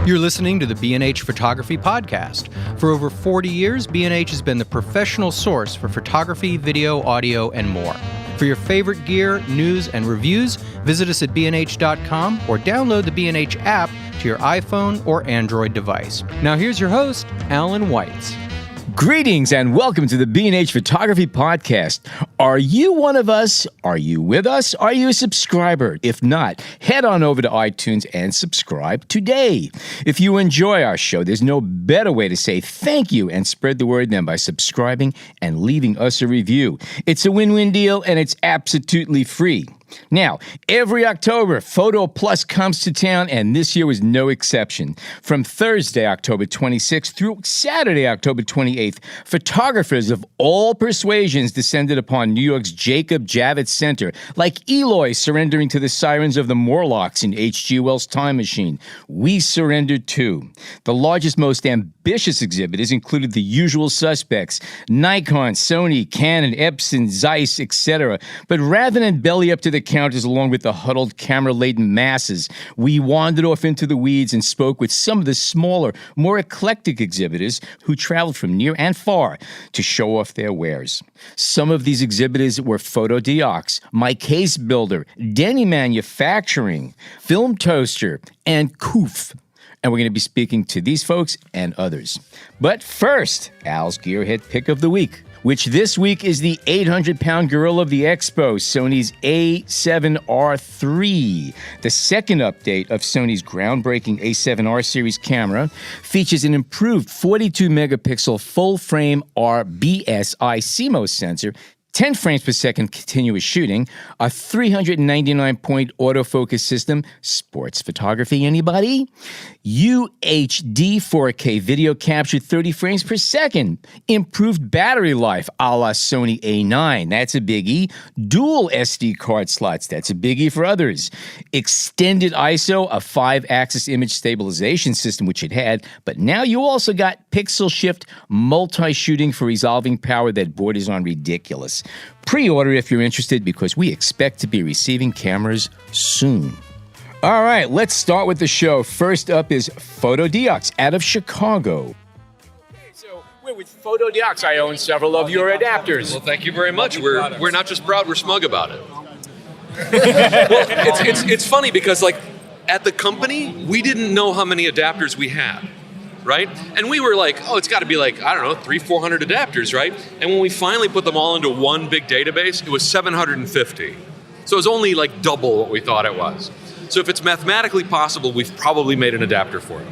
You're listening to the B&H Photography Podcast. For over 40 years, B&H has been the professional source for photography, video, audio, and more. For your favorite gear, news, and reviews, visit us at bnh.com or download the B&H app to your iPhone or Android device. Now here's your host, Alan Weitz. Greetings and welcome to the B&H Photography Podcast. Are you one of us? Are you with us? Are you a subscriber? If not, head on over to iTunes and subscribe today. If you enjoy our show, there's no better way to say thank you and spread the word than by subscribing and leaving us a review. It's a win-win deal and it's absolutely free. Now, every October, PhotoPlus comes to town, and this year was no exception. From Thursday, October 26th through Saturday, October 28th, photographers of all persuasions descended upon New York's Jacob Javits Center, like Eloy surrendering to the sirens of the Morlocks in H.G. Wells' Time Machine. We surrendered too. The largest, most ambitious exhibitors included the usual suspects, Nikon, Sony, Canon, Epson, Zeiss, etc. But rather than belly up to the counters along with the huddled, camera-laden masses, we wandered off into the weeds and spoke with some of the smaller, more eclectic exhibitors who traveled from near and far to show off their wares. Some of these exhibitors were Photodiox, My Case Builder, Denny Manufacturing, Film Toaster, and Koof. And we're going to be speaking to these folks and others. But first, Al's Gearhead Pick of the Week, which this week is the 800-pound gorilla of the Expo, Sony's A7R III. The second update of Sony's groundbreaking A7R series camera features an improved 42-megapixel full-frame RBSI CMOS sensor, 10 frames per second continuous shooting, a 399-point autofocus system, sports photography, anybody? UHD 4K video capture 30 frames per second, improved battery life a la Sony A9, that's a biggie, dual SD card slots, that's a biggie for others, extended ISO, a 5-axis image stabilization system, which it had, but now you also got pixel shift multi-shooting for resolving power that borders on ridiculous. Pre-order if you're interested because we expect to be receiving cameras soon. All right, let's start with the show. First up is Photodiox out of Chicago. Okay, so we're with Photodiox. I own several of your adapters. Well, thank you very much. We're not just proud, we're smug about it. Well, it's funny because like at the company, we didn't know how many adapters we had. Right? And we were like, oh, it's got to be like, I don't know, 300-400 adapters, right? And when we finally put them all into one big database, it was 750. So it was only like double what we thought it was. So if it's mathematically possible, we've probably made an adapter for it.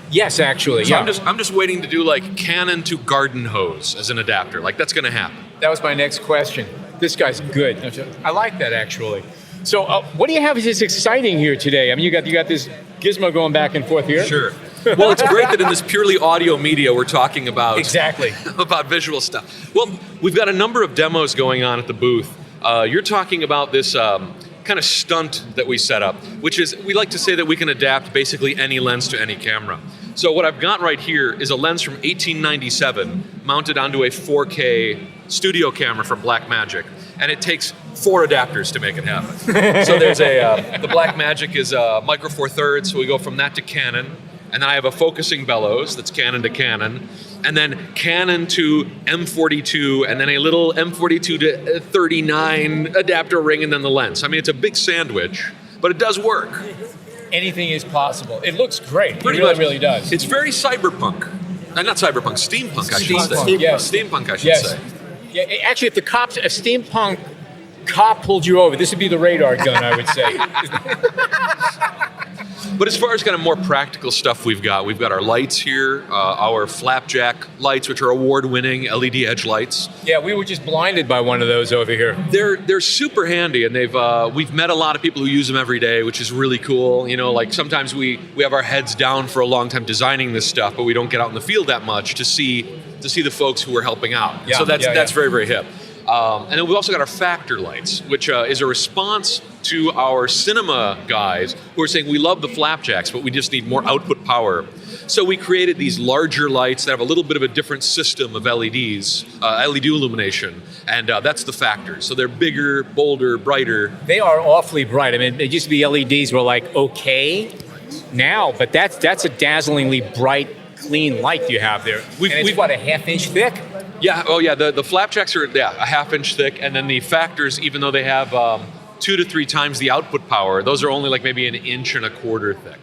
Yes, actually. So yeah. I'm just waiting to do like Canon to garden hose as an adapter. Like that's going to happen. That was my next question. This guy's good. I like that actually. So what do you have that's exciting here today? I mean, you got this gizmo going back and forth here. Sure. Well, it's great that in this purely audio media, we're talking about exactly about visual stuff. Well, we've got a number of demos going on at the booth. You're talking about this kind of stunt that we set up, which is we like to say that we can adapt basically any lens to any camera. So what I've got right here is a lens from 1897 mounted onto a 4K studio camera from Blackmagic, and it takes 4 adapters to make it happen. So there's the Blackmagic is a micro four thirds, so we go from that to Canon. And then I have a focusing bellows that's Canon to Canon, and then Canon to M42, and then a little M42 to 39 adapter ring, and then the lens. I mean, it's a big sandwich, but it does work. Anything is possible. It looks great. Pretty it really, much. Really does. It's very cyberpunk. Not cyberpunk, steampunk, I should say. Steampunk, yes. Steampunk, I should say. Yeah, actually, if a steampunk cop pulled you over, this would be the radar gun, I would say. But as far as kind of more practical stuff we've got our lights here, our flapjack lights, which are award-winning LED edge lights. Yeah, we were just blinded by one of those over here. They're super handy, and we've met a lot of people who use them every day, which is really cool. You know, like sometimes we have our heads down for a long time designing this stuff, but we don't get out in the field that much to see the folks who are helping out. Yeah, so that's very, very hip. And then we've also got our factor lights, which is a response to our cinema guys who are saying we love the flapjacks, but we just need more output power. So we created these larger lights that have a little bit of a different system of LEDs, LED illumination, and that's the factors. So they're bigger, bolder, brighter. They are awfully bright. I mean, it used to be LEDs were like okay, now, but that's a dazzlingly bright, clean light you have there. It's what, a half-inch thick? Yeah. Oh, yeah. The flapjacks are a half-inch thick, and then the factors, even though they have 2 to 3 times the output power, those are only like maybe 1.25 inches thick.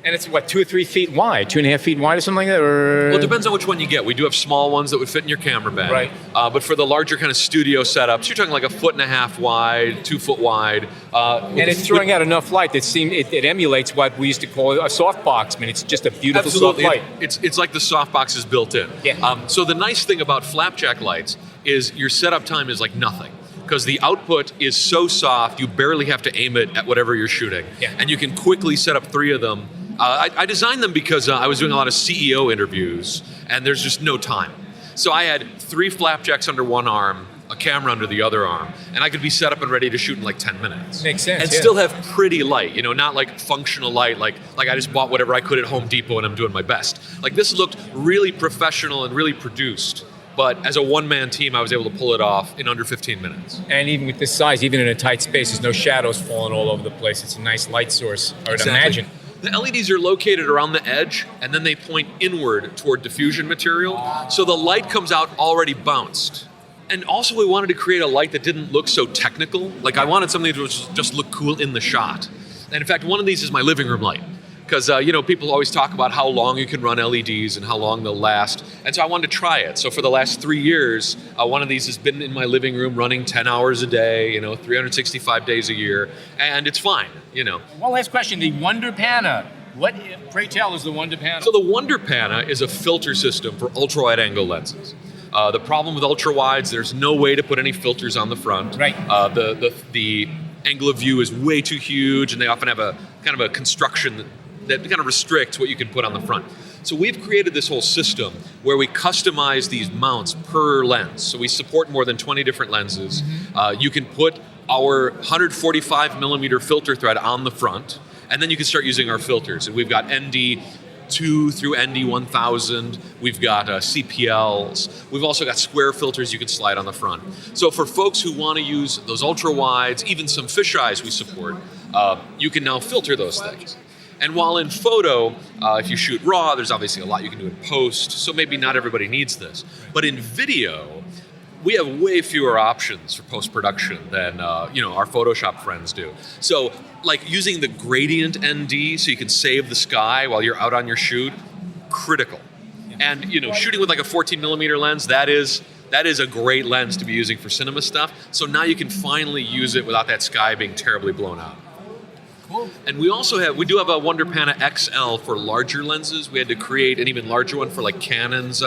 And it's what, 2 or 3 feet wide, 2.5 feet wide or something like that? Or? Well, it depends on which one you get. We do have small ones that would fit in your camera bag. Right. But for the larger kind of studio setups, you're talking like 1.5 foot wide, 2 foot wide. And it's throwing out enough light that it emulates what we used to call a softbox. I mean, it's just a beautiful soft light. It's like the softbox is built in. Yeah. So the nice thing about flapjack lights is your setup time is like nothing. Because the output is so soft, you barely have to aim it at whatever you're shooting. Yeah. And you can quickly set up 3 of them. I designed them because I was doing a lot of CEO interviews, and there's just no time. So I had 3 flapjacks under one arm, a camera under the other arm, and I could be set up and ready to shoot in like 10 minutes. Makes sense. And still have pretty light, not like functional light, like I just bought whatever I could at Home Depot and I'm doing my best. Like this looked really professional and really produced. But as a one-man team, I was able to pull it off in under 15 minutes. And even with this size, even in a tight space, there's no shadows falling all over the place. It's a nice light source, I would imagine. The LEDs are located around the edge, and then they point inward toward diffusion material. So the light comes out already bounced. And also we wanted to create a light that didn't look so technical. Like I wanted something that would just look cool in the shot. And in fact, one of these is my living room light. Because, people always talk about how long you can run LEDs and how long they'll last. And so I wanted to try it. So for the last 3 years, one of these has been in my living room running 10 hours a day, 365 days a year. And it's fine, One last question. The Wonder Pana. What, pray tell, is the Wonder Pana? So the Wonder Pana is a filter system for ultra-wide angle lenses. The problem with ultra-wides, there's no way to put any filters on the front. Right. The angle of view is way too huge, and they often have a kind of a construction that kind of restricts what you can put on the front. So we've created this whole system where we customize these mounts per lens. So we support more than 20 different lenses. You can put our 145 millimeter filter thread on the front, and then you can start using our filters. And we've got ND2 through ND1000. We've got CPLs. We've also got square filters you can slide on the front. So for folks who want to use those ultra wides, even some fisheyes we support, you can now filter those things. And while in photo, if you shoot RAW, there's obviously a lot you can do in post, so maybe not everybody needs this. But in video, we have way fewer options for post-production than our Photoshop friends do. So like using the gradient ND so you can save the sky while you're out on your shoot, critical. And shooting with like a 14 millimeter lens, that is a great lens to be using for cinema stuff. So now you can finally use it without that sky being terribly blown out. Cool. And we do have a Wonder Pana XL for larger lenses. We had to create an even larger one for like Canon's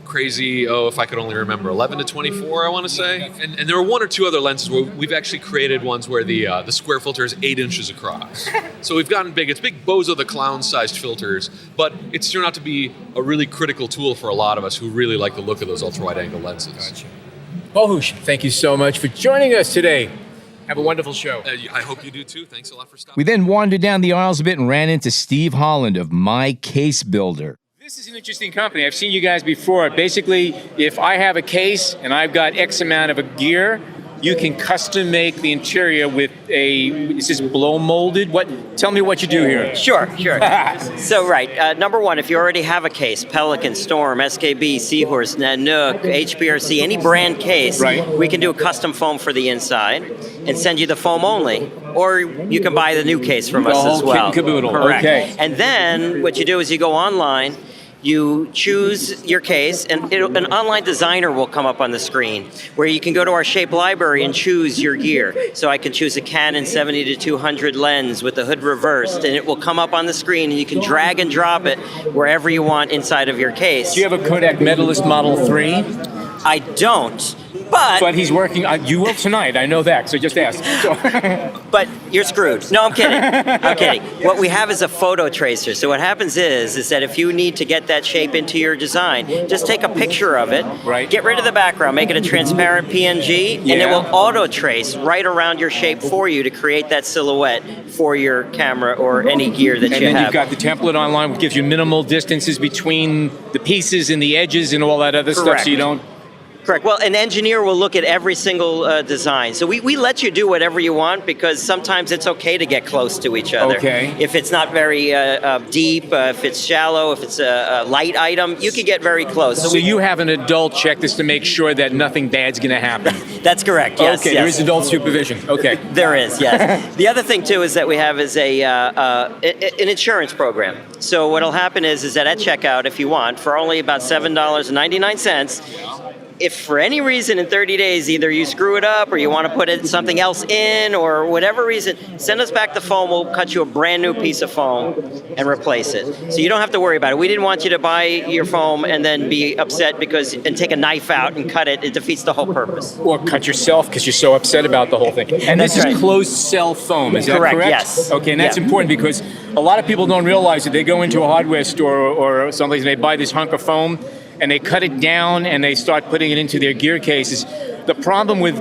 crazy, if I could only remember, 11 to 24, I want to say. And there are 1 or 2 other lenses where we've actually created ones where the square filter is 8 inches across. So we've gotten big. It's big Bozo the Clown-sized filters, but it's turned out to be a really critical tool for a lot of us who really like the look of those ultra-wide angle lenses. Gotcha. Bohuš, thank you so much for joining us today. Have a wonderful show. I hope you do too. Thanks a lot for stopping. We then wandered down the aisles a bit and ran into Steve Holand of My Case Builder. This is an interesting company. I've seen you guys before. Basically, if I have a case and I've got X amount of a gear, you can custom make the interior with is this blow molded? Tell me what you do here. Sure. So, right, number one, if you already have a case, Pelican, Storm, SKB, Seahorse, Nanook, HBRC, any brand case, right, we can do a custom foam for the inside and send you the foam only. Or you can buy the new case from us as well. Kit and caboodle. Correct. Okay. And then what you do is you go online, you choose your case, and an online designer will come up on the screen where you can go to our shape library and choose your gear. So I can choose a Canon 70 to 200 lens with the hood reversed, and it will come up on the screen, and you can drag and drop it wherever you want inside of your case. Do you have a Kodak Medalist Model 3? I don't. But he's working. You will tonight. I know that. So just ask. But you're screwed. No, I'm kidding. I'm kidding. What we have is a photo tracer. So what happens is that if you need to get that shape into your design, just take a picture of it. Right. Get rid of the background. Make it a transparent PNG, and it will auto trace right around your shape for you to create that silhouette for your camera or any gear that you have. And then you've got the template online, which gives you minimal distances between the pieces and the edges and all that other stuff, so you don't Correct. Well, an engineer will look at every single design. So we let you do whatever you want because sometimes it's okay to get close to each other. Okay. If it's not very deep, if it's shallow, if it's a light item, you can get very close. So you have an adult check this to make sure that nothing bad's going to happen. That's correct. Yes. Okay. Yes. There is adult supervision. Okay. There is, yes. The other thing too is that we have is an insurance program. So what'll happen is that at checkout, if you want, for only about $7.99, if for any reason in 30 days either you screw it up or you want to put something else in or whatever reason, send us back the foam. We'll cut you a brand new piece of foam and replace it. So you don't have to worry about it. We didn't want you to buy your foam and then be upset and take a knife out and cut it. It defeats the whole purpose. Or cut yourself because you're so upset about the whole thing. And That's this right. is closed cell foam, is that correct? Yes. Okay, and that's important because a lot of people don't realize that they go into a hardware store or someplace and they buy this hunk of foam and they cut it down and they start putting it into their gear cases. The problem with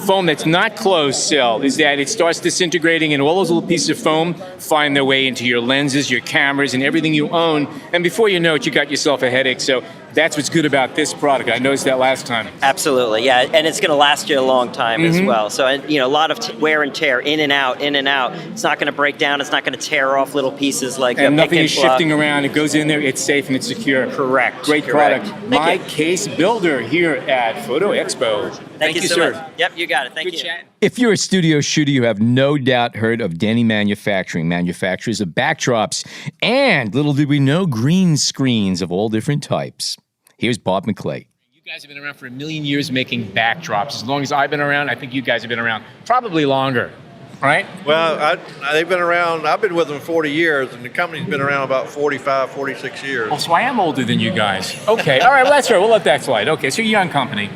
foam that's not closed cell is that it starts disintegrating and all those little pieces of foam find their way into your lenses, your cameras, and everything you own. And before you know it, you got yourself a headache. So that's what's good about this product. I noticed that last time. Absolutely, yeah, and it's going to last you a long time as well. So, a lot of wear and tear, in and out, in and out. It's not going to break down. It's not going to tear off little pieces like and a nothing pick and is pluck. shifting around. It goes in there. It's safe and it's secure. Correct. Great Correct. product. My case builder here at Photo Expo. Thank you, sir. so much. Yep, you got it. Thank you. Chat. If you're a studio shooter, you have no doubt heard of Denny Manufacturing, manufacturers of backdrops, and little did we know, green screens of all different types. Here's Bob Maclay. You guys have been around for a million years making backdrops. As long as I've been around, I think you guys have been around probably longer, right? Well, they've been around, I've been with them 40 years, and the company's been around about 45, 46 years. Oh, so I am older than you guys. Okay, all right, well, that's right. We'll let that slide. Okay, so you're a young company.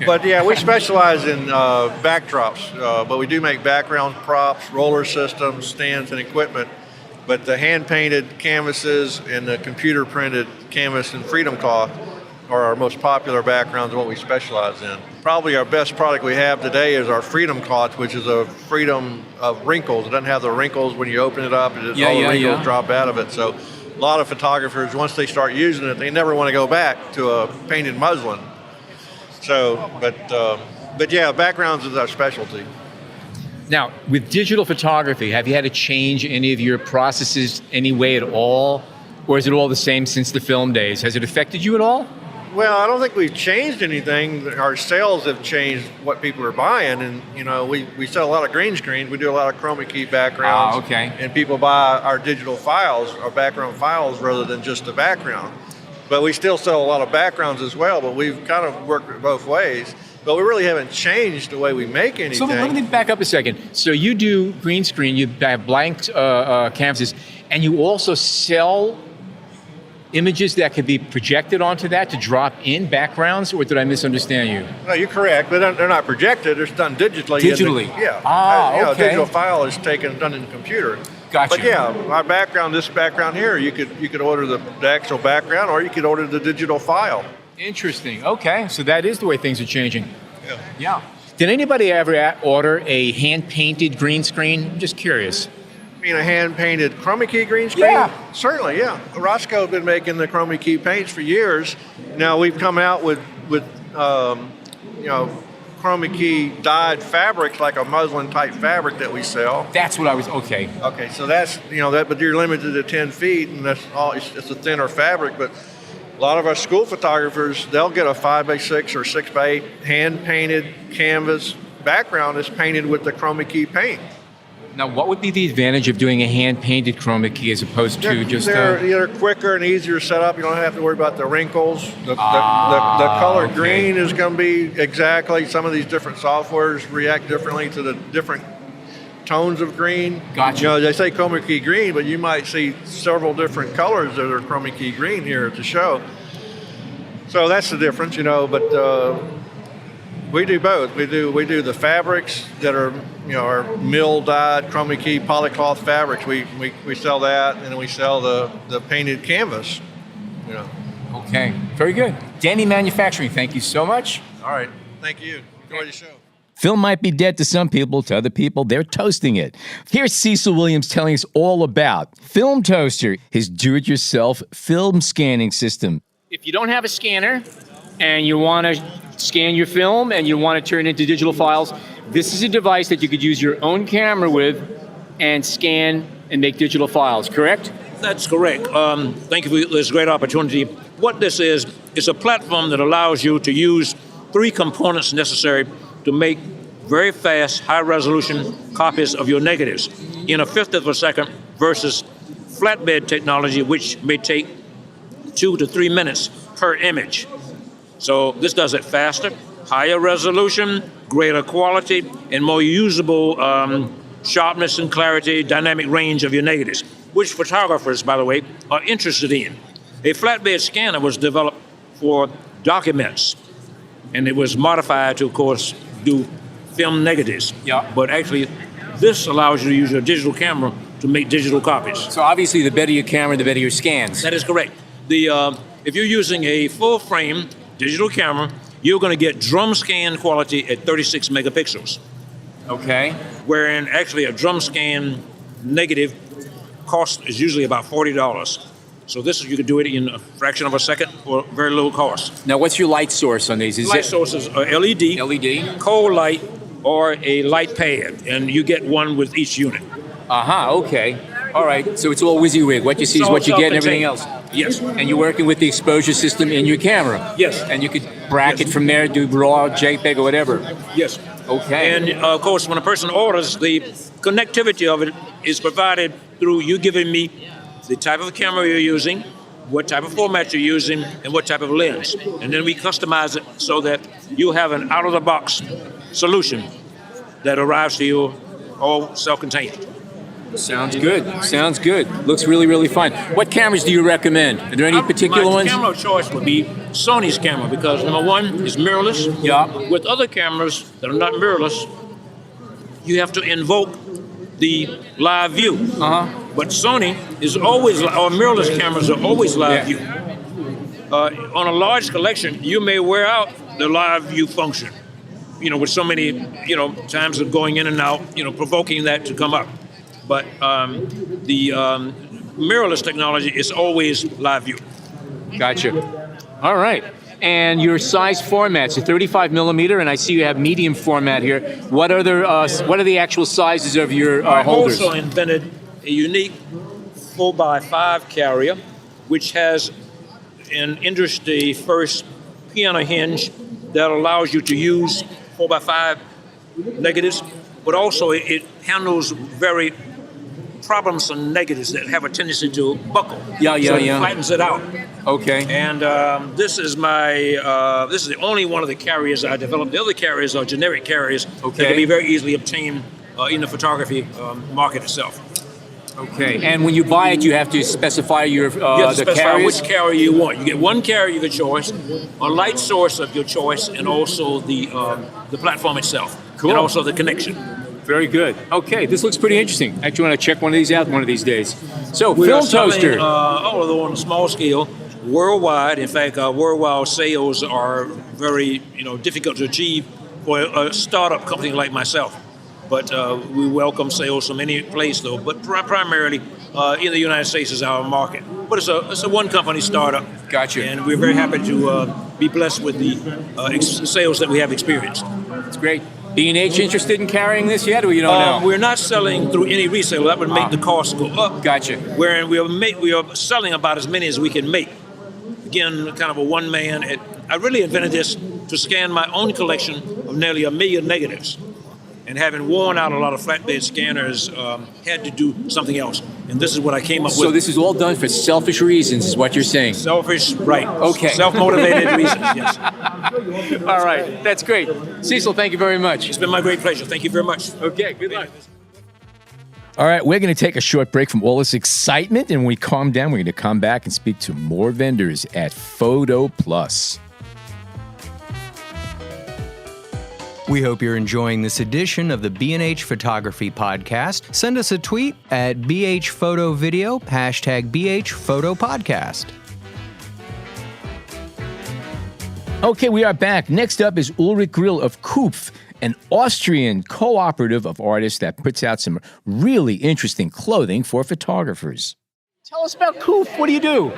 But yeah, we specialize in backdrops, but we do make background props, roller systems, stands, and equipment. But the hand-painted canvases and the computer-printed canvas and Freedom Cloth are our most popular backgrounds and what we specialize in. Probably our best product we have today is our Freedom Cloth, which is a freedom of wrinkles. It doesn't have the wrinkles when you open it up, all the wrinkles drop out of it. So a lot of photographers, once they start using it, they never want to go back to a painted muslin. So, but yeah, backgrounds is our specialty. Now, with digital photography, have you had to change any of your processes any way at all? Or is it all the same since the film days? Has it affected you at all? Well, I don't think we've changed anything. Our sales have changed what people are buying, and we sell a lot of green screens. We do a lot of chroma key backgrounds. Okay. And people buy our digital files, our background files, rather than just the background. But we still sell a lot of backgrounds as well. But we've kind of worked it both ways. But we really haven't changed the way we make anything. So let me back up a second. So you do green screen, you have blank canvases, and you also sell images that could be projected onto that to drop in backgrounds, or did I misunderstand you? No, you're correct, but they're not projected. They're done digitally. Digitally? Yeah. Okay. A digital file is done in the computer. Gotcha. But yeah, this background here, you could order the actual background, or you could order the digital file. Interesting. Okay, so that is the way things are changing. Yeah. Did anybody ever order a hand-painted green screen? I'm just curious. You mean a hand-painted chroma key green screen? Yeah. Certainly, yeah. Roscoe has been making the chroma key paints for years. Now we've come out with chroma key dyed fabrics, like a muslin type fabric that we sell. That's what I was, okay. Okay, so that's, but you're limited to 10 feet, and that's all. It's a thinner fabric, but a lot of our school photographers, they'll get a 5x6 or 6x8 hand-painted canvas background that's painted with the chroma key paint. Now, what would be the advantage of doing a hand-painted chroma key as opposed to just they're quicker and easier setup. You don't have to worry about the wrinkles. The color green is going to be exactly. Some of these different softwares react differently to the different tones of green. Gotcha. They say chroma key green, but you might see several different colors that are chroma key green here at the show. So that's the difference, but we do both. We do the fabrics that are, our mill dyed chroma key polycloth fabrics. We sell that, and then we sell the painted canvas. Okay, very good. Denny Manufacturing, thank you so much. All right, thank you. Enjoy the show. Film might be dead to some people, to other people, they're toasting it. Here's Cecil Williams telling us all about Film Toaster, his do-it-yourself film scanning system. If you don't have a scanner, and you want to scan your film and you want to turn it into digital files, this is a device that you could use your own camera with and scan and make digital files, correct? That's correct. Thank you for this great opportunity. What this is a platform that allows you to use 3 components necessary to make very fast, high-resolution copies of your negatives in a 50th of a second versus flatbed technology, which may take 2 to 3 minutes per image. So this does it faster, higher resolution, greater quality, and more usable sharpness and clarity, dynamic range of your negatives, which photographers, by the way, are interested in. A flatbed scanner was developed for documents, and it was modified to, of course, do film negatives. Yeah. But actually, this allows you to use your digital camera to make digital copies. So obviously, the better your camera, the better your scans. That is correct. If you're using a full-frame digital camera, you're going to get drum scan quality at 36 megapixels. Okay. Wherein actually a drum scan negative cost is usually about $40. So this, you can do it in a fraction of a second for very low cost. Now, what's your light source on these? Light sources are LED, cold light, or a light pad, and you get one with each unit. Okay. All right. So it's all WYSIWYG. What you see is what you get and everything else. Yes. And you're working with the exposure system in your camera. Yes. And you could bracket from there, do RAW, JPEG, or whatever. Yes. Okay. And of course, when a person orders, the connectivity of it is provided through you giving me the type of camera you're using, what type of format you're using, and what type of lens. And then we customize it so that you have an out-of-the-box solution that arrives to you all self-contained. Sounds good. Sounds good. Looks really, really fun. What cameras do you recommend? Are there any particular my ones? My camera of choice would be Sony's camera because number one is mirrorless. Yeah. With other cameras that are not mirrorless, you have to invoke the live view. But Sony is always, our mirrorless cameras are always live view. On a large collection, you may wear out the live view function, with so many, times of going in and out, provoking that to come up. But the mirrorless technology is always live view. Gotcha. All right. And your size formats, a 35 millimeter, and I see you have medium format here. What are the actual sizes of your holders? I also invented a unique 4x5 carrier, which has an industry first piano hinge that allows you to use 4x5 negatives, but also it handles very troublesome negatives that have a tendency to buckle. So it flattens it out. Okay. And this is the only one of the carriers I developed. The other carriers are generic carriers that can be very easily obtained in the photography market itself. Okay. And when you buy it, you have to specify you have to specify carriers? which carrier you want. You get one carrier of your choice, a light source of your choice, and also the platform itself. Cool. And also the connection. Very good. Okay, this looks pretty interesting. I actually want to check one of these out one of these days. So, We film are selling, toaster. although on a small scale, worldwide. In fact, worldwide sales are very, difficult to achieve for a startup company like myself. But we welcome sales from any place, though. But primarily in the United States is our market. But it's a one-company startup. Gotcha. And we're very happy to be blessed with the sales that we have experienced. That's great. B&H interested in carrying this yet, or you don't know? We're not selling through any reseller. That would make the cost go up. Gotcha. Wherein we are selling about as many as we can make. Again, kind of a one-man. I really invented this to scan my own collection of nearly 1 million negatives. And having worn out a lot of flatbed scanners, had to do something else. And this is what I came up with. So this is all done for selfish reasons, is what you're saying? Selfish, right. Okay. Self-motivated reasons, yes. All right, that's great. Cecil, thank you very much. It's been my great pleasure. Thank you very much. Okay, good luck. All right, we're going to take a short break from all this excitement, and when we calm down, we're going to come back and speak to more vendors at PhotoPlus. We hope you're enjoying this edition of the B&H Photography Podcast. Send us a tweet at BHPhotoVideo, #BHPhotoPodcast. Okay, we are back. Next up is Ulrich Grill of Kupf, an Austrian cooperative of artists that puts out some really interesting clothing for photographers. Tell us about Kupf. What do you do?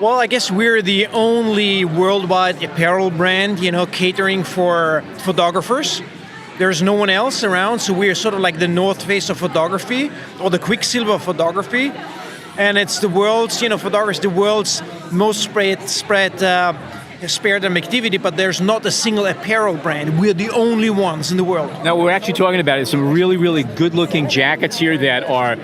Well, I guess we're the only worldwide apparel brand, catering for photographers. There's no one else around, so we're sort of like the North Face of photography, or the Quicksilver of photography. And it's the world's, photographers, the world's most spread activity, but there's not a single apparel brand. We're the only ones in the world. Now, we're actually talking about some really, really good-looking jackets here that are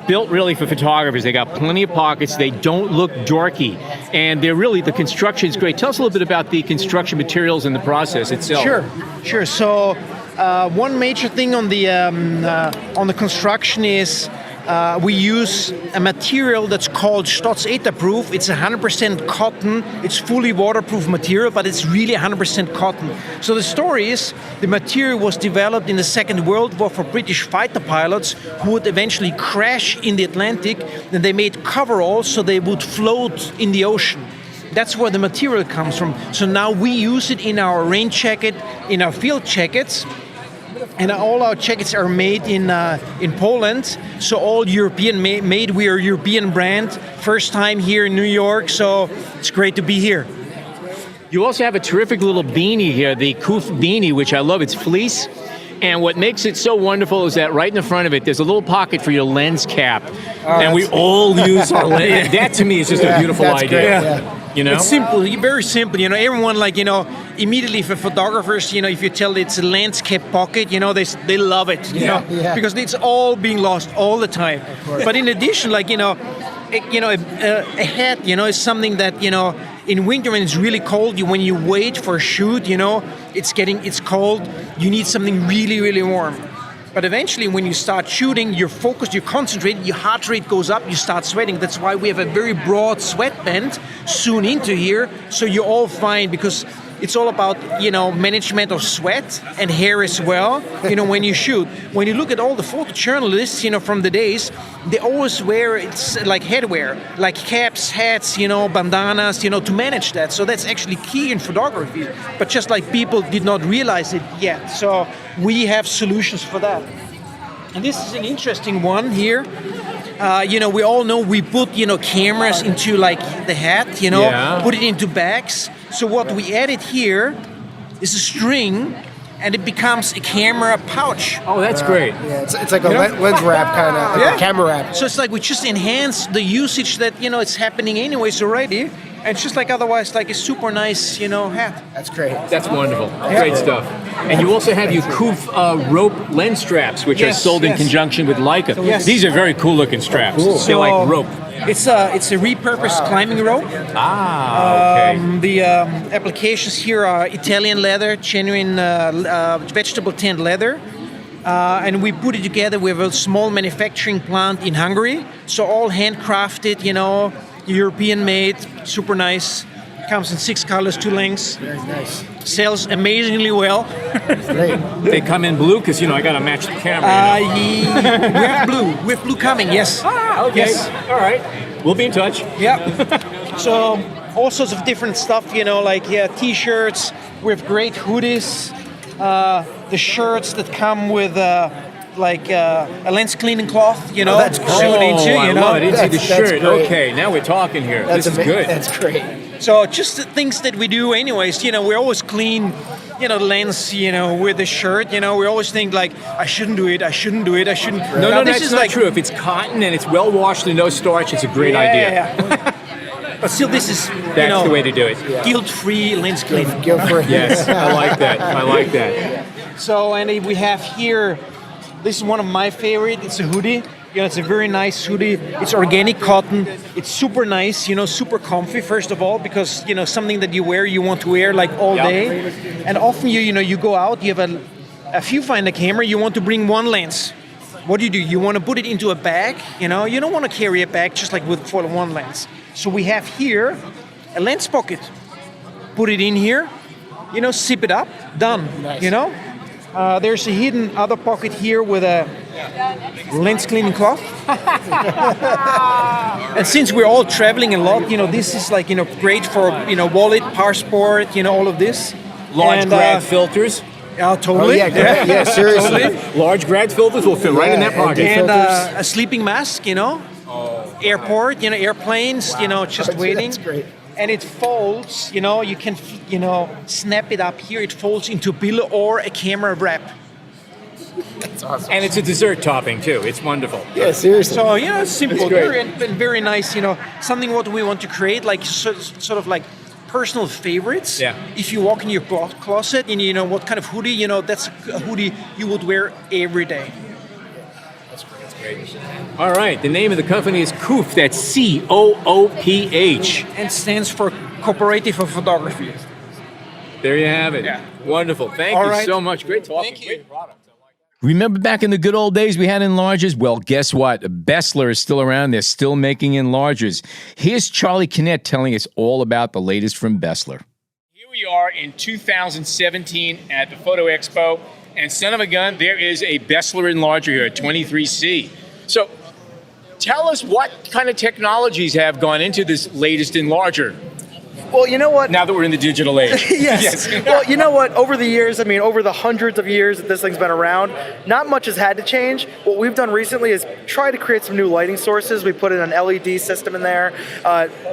built really for photographers. They got plenty of pockets. They don't look dorky. And the construction is great. Tell us a little bit about the construction materials and the process itself. Sure. So one major thing on the construction is we use a material that's called Stotz Proof. It's 100% cotton. It's fully waterproof material, but it's really 100% cotton. So the story is the material was developed in the Second World War for British fighter pilots who would eventually crash in the Atlantic. And they made coveralls so they would float in the ocean. That's where the material comes from. So now we use it in our rain jacket, in our field jackets. And all our jackets are made in Poland, so all European made. We are a European brand, first time here in New York, so it's great to be here. You also have a terrific little beanie here, the Kuf beanie, which I love. It's fleece. And what makes it so wonderful is that right in the front of it, there's a little pocket for your lens cap. And we all use our lens. That to me is just a beautiful idea. Great, It's simple, very simple. Everyone immediately for photographers, if you tell it's a landscape pocket, they love it, because it's all being lost all the time. But in addition, a hat, is something that, in winter when it's really cold, when you wait for a shoot, it's cold, you need something really, really warm. But eventually when you start shooting, you're focused, you're concentrated, your heart rate goes up, you start sweating. That's why we have a very broad sweatband sewn into here, so you're all fine, because it's all about, management of sweat and hair as well, when you shoot. When you look at all the photojournalists, from the days, they always wear, it's like headwear, like caps, hats, bandanas, to manage that. So that's actually key in photography. But just like people did not realize it yet. So we have solutions for that. And this is an interesting one here. We all know we put, cameras into the hat, put it into bags. So what we added here is a string, and it becomes a camera pouch. Oh, that's great. Yeah, it's like a lens wrap kind of, like a camera wrap. So it's like we just enhance the usage that, it's happening anyways already. And it's just otherwise a super nice, hat. That's great. That's wonderful. Great stuff. And you also have your Kuf rope lens straps, which are sold in conjunction with Leica. Yes. These are very cool looking straps. Cool. They're like rope. It's a repurposed climbing rope. Okay. The applications here are Italian leather, genuine vegetable tanned leather. And we put it together with a small manufacturing plant in Hungary. So all handcrafted, European made, super nice. Comes in 6 colors, 2 lengths. Very nice. Sells amazingly well. Great. They come in blue because, I got to match the camera. We have blue. We have blue coming, yes. Okay. Yes. All right. We'll be in touch. Yeah. So all sorts of different stuff, T-shirts. We have great hoodies. The shirts that come with a lens cleaning cloth, that's great. sewn into, I love it. Into the shirt. great. Okay, now we're talking here. That's this is good. That's great. So just the things that we do anyways, we always clean, the lens, with the shirt, we always think I shouldn't do it. No, that's not true. If it's cotton and it's well washed and no starch, it's a great idea. Yeah. But still, this is, That's the way to do it. guilt-free lens cleaning. Guilt-free. Yes, I like that. So, and we have here, this is one of my favorite. It's a hoodie. It's a very nice hoodie. It's organic cotton. It's super nice, super comfy, first of all, because, something that you want to wear all day. And often you go out, you have a viewfinder camera, you want to bring one lens. What do? You want to put it into a bag, you don't want to carry a bag just for one lens. So we have here a lens pocket. Put it in here, zip it up, done, Nice. There's a hidden other pocket here with a lens cleaning cloth. And since we're all traveling a lot, this is great for, wallet, passport, all of this. Large grad filters. Yeah, totally. Oh, yeah, seriously. Large grad filters will fit right in that pocket. And a sleeping mask, airport, airplanes, just waiting. That's great. And it folds, you can, snap it up here. It folds into a pillow or a camera wrap. That's awesome. And it's a dessert topping too. It's wonderful. Yeah, seriously. So, it's simple, It's great. very nice, something what we want to create, like sort of like personal favorites. Yeah. If you walk in your closet and you know what kind of hoodie, that's a hoodie you would wear every day. All right. The name of the company is Cooph. That's COOPH. And stands for Cooperative of Photography. There you have it. Yeah. Wonderful. Thank All you right. so much. Great talking. Thank you. Great product. Remember back in the good old days we had enlargers? Well, guess what? Bessler is still around. They're still making enlargers. Here's Charlie Knecht telling us all about the latest from Bessler. Here we are in 2017 at the Photo Expo, and son of a gun, there is a Bessler enlarger here, 23C. So tell us what kind of technologies have gone into this latest enlarger Well, you know what? now that we're in the digital age. Yes. Well, you know what? Over the years, over the hundreds of years that this thing's been around, not much has had to change. What we've done recently is try to create some new lighting sources. We put in an LED system in there,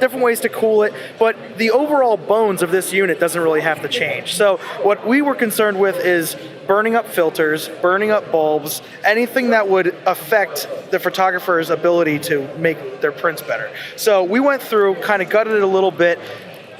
different ways to cool it, but the overall bones of this unit doesn't really have to change. So what we were concerned with is burning up filters, burning up bulbs, anything that would affect the photographer's ability to make their prints better. So we went through, kind of gutted it a little bit,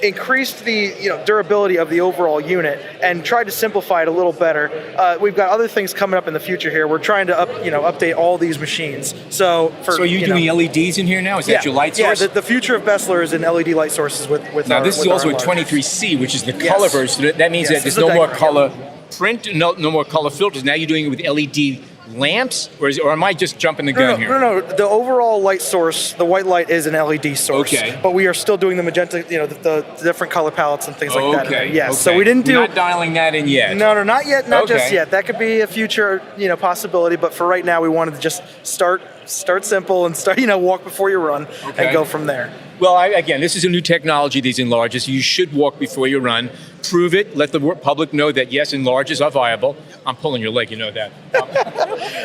increased the durability of the overall unit, and tried to simplify it a little better. We've got other things coming up in the future here. We're trying to update all these machines. So So you're doing LEDs in here now? Is that your light source? Yeah, the future of Bessler is in LED light sources with Now our, this is with also our a enlargers. 23C, which is the Yes. color version. That means Yes, that this there's is no a more diagram. color print, no more color filters. Now you're doing it with LED lamps, or am I just jumping the gun here? No. The overall light source, the white light, is an LED source. Okay. But we are still doing the magenta, the different color palettes and things like that. Okay. Yes. Okay. So we didn't do. You're not dialing that in yet. No, not yet. Not just Okay. yet. That could be a future, possibility. But for right now, we wanted to just start simple and start, walk before you run, Okay. and go from there. Well, again, this is a new technology, these enlargers. You should walk before you run. Prove it. Let the public know that, yes, enlargers are viable. I'm pulling your leg, you know that.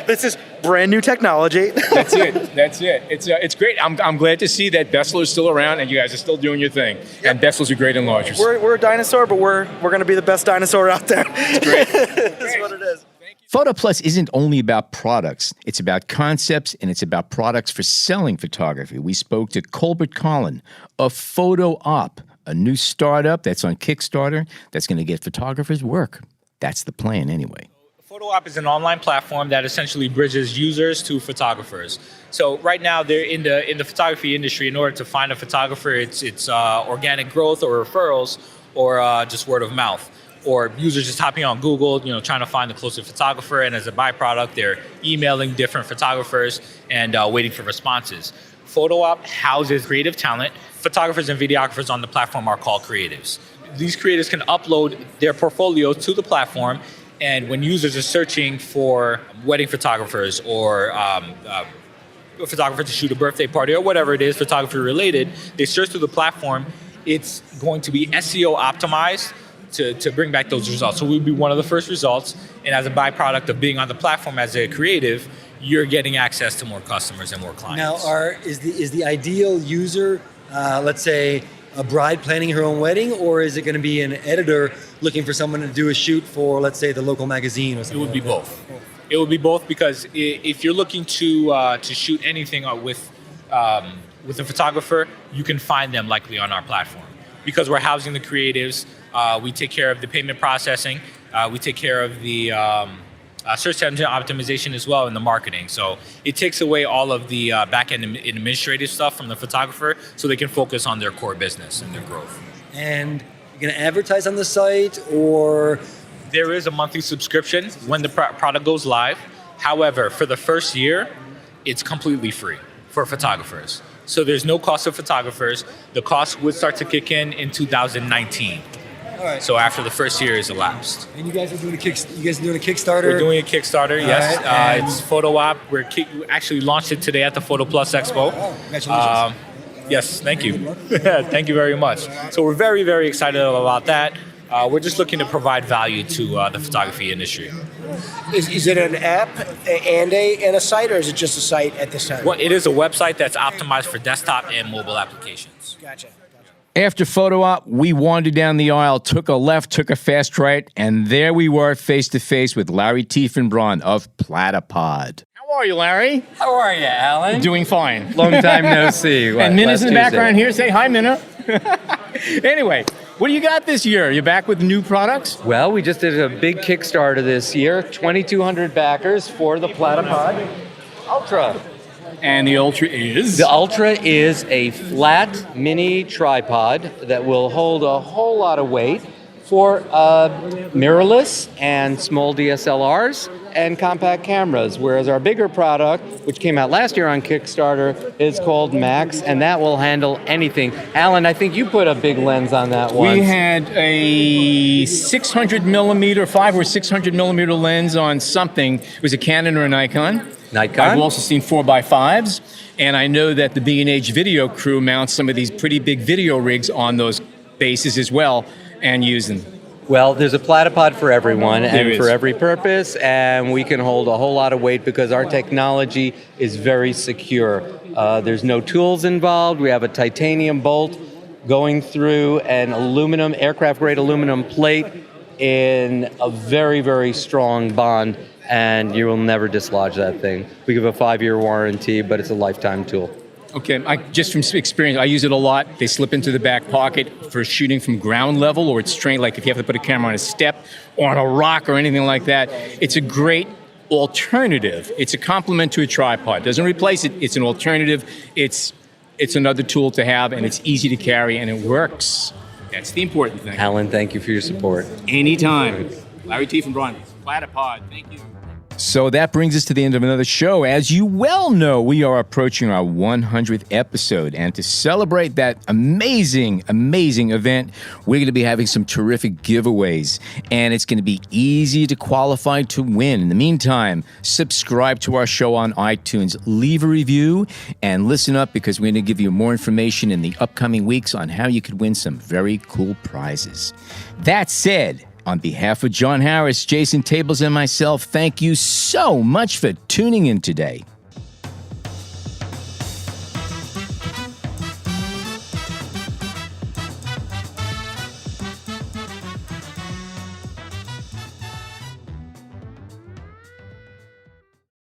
This is brand new technology. That's it. That's it. It's great. I'm glad to see that Bessler is still around and you guys are still doing your thing. And Besslers are great enlargers. We're a dinosaur, but we're going to be the best dinosaur out there. It's great. That's what it is. PhotoPlus isn't only about products. It's about concepts, and it's about products for selling photography. We spoke to Colbert Colin of Photo Op, a new startup that's on Kickstarter that's going to get photographers work. That's the plan anyway. PhotoOp is an online platform that essentially bridges users to photographers. So right now, they're in the photography industry. In order to find a photographer, it's organic growth or referrals, or just word of mouth, or users just hopping on Google, trying to find the closest photographer, and as a byproduct, they're emailing different photographers and waiting for responses. PhotoOp houses creative talent. Photographers and videographers on the platform are called creatives. These creatives can upload their portfolios to the platform, and when users are searching for wedding photographers or a photographer to shoot a birthday party or whatever it is, photography related, they search through the platform. It's going to be SEO optimized to bring back those results. So we'll be one of the first results, and as a byproduct of being on the platform as a creative, you're getting access to more customers and more clients. Now, is the ideal user, let's say, a bride planning her own wedding, or is it going to be an editor looking for someone to do a shoot for, let's say, the local magazine or something? It would be both. It would be both, because if you're looking to shoot anything with a photographer, you can find them likely on our platform. Because we're housing the creatives, we take care of the payment processing, we take care of the search engine optimization as well, and the marketing. So it takes away all of the back-end administrative stuff from the photographer, so they can focus on their core business and their growth. And you're going to advertise on the site, or? There is a monthly subscription when the product goes live. However, for the first year, it's completely free for photographers. So there's no cost to photographers. The cost would start to kick in 2019. All right. So after the first year is elapsed. And you guys are doing a Kickstarter? We're doing a Kickstarter, yes. Right, it's PhotoOp. We actually launched it today at the PhotoPlus Expo. Oh, congratulations. Yes, thank you. Thank you very much. So we're very, very excited about that. We're just looking to provide value to the photography industry. Is it an app and a site, or is it just a site at this time? Well, it is a website that's optimized for desktop and mobile applications. Gotcha. After photo op, we wandered down the aisle, took a left, took a fast right, and there we were face to face with Larry Tiefenbrunn of Platypod. How are you, Larry? How are you, Alan? Doing fine. Long time no see. And Minna's in the background here. Say hi, Minna. Anyway, what do you got this year? You back with new products? Well, we just did a big Kickstarter this year. 2,200 backers for the Platypod Ultra. And the Ultra is? The Ultra is a flat mini tripod that will hold a whole lot of weight for mirrorless and small DSLRs and compact cameras, whereas our bigger product, which came out last year on Kickstarter, is called Max, and that will handle anything. Alan, I think you put a big lens on that one. We had a 600 millimeter, 500 or 600 millimeter lens on something. It was a Canon or a Nikon. I've also seen 4x5s, and I know that the B&H video crew mounts some of these pretty big video rigs on those bases as well and use them. Well, there's a Platypod for everyone and for every purpose, and we can hold a whole lot of weight because our technology is very secure. There's no tools involved. We have a titanium bolt going through an aluminum, aircraft-grade aluminum plate in a very, very strong bond, and you will never dislodge that thing. We give a 5-year warranty, but it's a lifetime tool. Okay, just from experience, I use it a lot. They slip into the back pocket for shooting from ground level, or it's trained, like if you have to put a camera on a step or on a rock or anything like that. It's a great alternative. It's a complement to a tripod. It doesn't replace it. It's an alternative. It's another tool to have, and it's easy to carry, and it works. That's the important thing. Alan, thank you for your support. Anytime. Larry Tiefenbrunn, Platypod. Thank you. So that brings us to the end of another show. As you well know, we are approaching our 100th episode. And to celebrate that amazing, amazing event, we're going to be having some terrific giveaways. And it's going to be easy to qualify to win. In the meantime, subscribe to our show on iTunes, leave a review, and listen up because we're going to give you more information in the upcoming weeks on how you could win some very cool prizes. That said, on behalf of John Harris, Jason Tables, and myself, thank you so much for tuning in today.